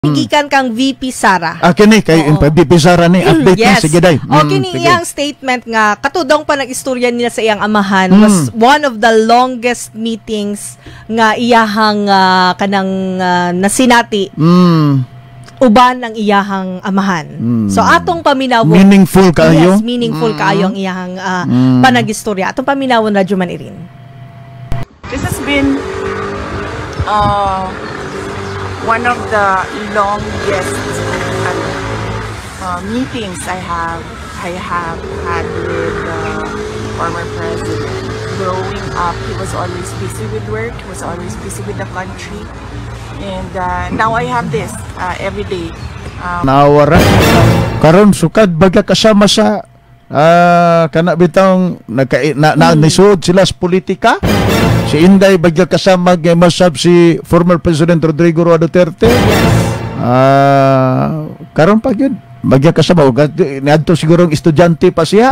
Gikan kang VP Sara. Kini kay VP Sara ni update ni sige day. Kini iyang statement nga katudong pa nag-istorya niya sa iyang amahan was one of the longest meetings nga iyahang kanang nasinati. Uban ang iyahang amahan. So atong paminawon meaningful kaayo. Yes, meaningful kaayo ang iyahang panag-istorya. Atong paminawon Radyo Manirin. This has been one of the longest meetings I have had with the former president. Growing up, he was always busy with work. He was always busy with the country, and now I have this every day. Nawara karon sukad baga kasama sa kana bitang nisud sila sa politika. Si Inday bagya kasama masab si former President Rodrigo Roa Duterte. Karon pa gyud bagya kasama niadto siguro ang estudyante pa siya.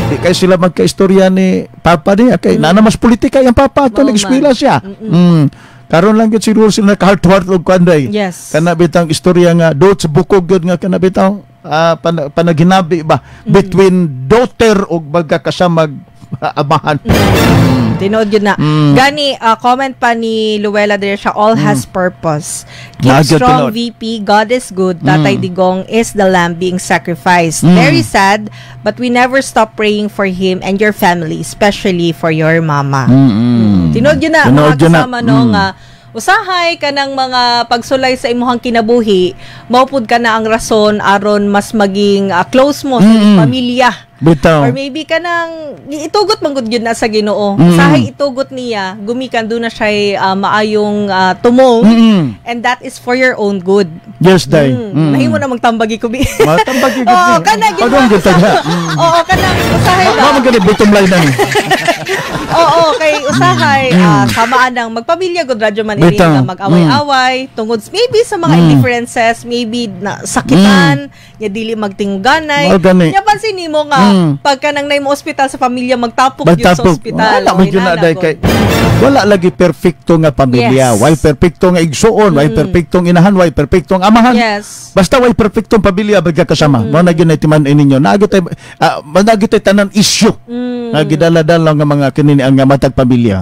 Di kay sila magkaistorya ni papa niya kay mas politika yang papa ato nag-eskwela siya. Karon lang gyud siguro sila ka-heart og kanday. Kana bitang istorya nga do sa bukog gyud nga kana bitang panaginabi ba between daughter og bagya kasama amahan. Tinood yun na. Gani, comment pa ni Luella there siya, all has purpose. Keep strong, VP. God is good. Tatay Digong is the lamb being sacrificed. Very sad, but we never stop praying for him and your family, especially for your mama. Tinood yun na. Mga kasama no nga, usahay ka ng mga pagsulay sa imuhang kinabuhi, maupod ka na ang rason aron mas maging close mo sa pamilya. Bitaw. Or maybe ka nang itugot manggod yun na sa Ginoo. Usahay itugot niya, gumikan doon na siya maayong tumong. And that is for your own good. Yes, day. Mahimo na magtambagi ko bi. Matambagi ko. Oo, kanang Oo, kanang usahay ba? Mama gani bottom line na ni. Oo, kay usahay samaan ng magpamilya gud Radyo Manirin nga mag-away-away tungod maybe sa mga indifferences, maybe na sakitan, nya dili magtingganay. Nya pansin nimo nga pagka nang nay mo ospital sa pamilya magtapok gyud sa ospital. Wala lagi perfecto nga pamilya. Why perfecto nga igsuon, why perfectong inahan, why perfectong amahan. Basta why perfectong pamilya bagya kasama. Mao na gyud timan ninyo. Naagit tanan issue. Nagidala-dala nga mga kinini ang matag pamilya.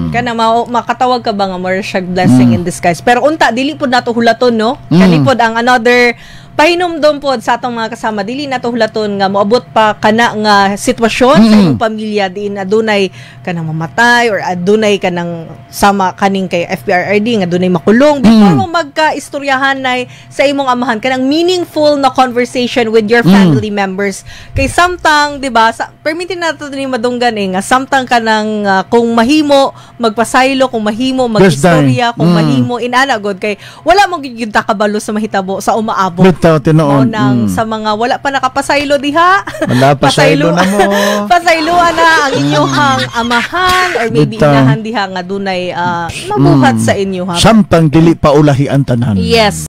Kana makatawag ka ba nga more siya blessing in disguise. Pero unta dili pud nato hulaton no. Kani pod ang another pahinumdom pod sa atong mga kasama, dili nato hulaton nga moabot pa kana nga sitwasyon sa imong pamilya diin adunay kanang mamatay or adunay kanang sama kaning kay FPRRD nga adunay makulong before mo magka-istoryahan nay sa imong amahan kanang meaningful na conversation with your family members. Kay samtang di ba permitin nato ni madunggan nga samtang kanang kung mahimo magpasaylo, kung mahimo mag-istorya, kung mahimo inana god kay wala mo gyud ta kabalo sa mahitabo sa umaabot. Nang sa mga wala pa nakapasaylo diha. Wala pasaylo na mo. Pasayloan na ang inyong amahan or maybe inahan diha nga dunay mabuhat sa inyo ha. Sampang dili pa ulahi ang tanan. Yes.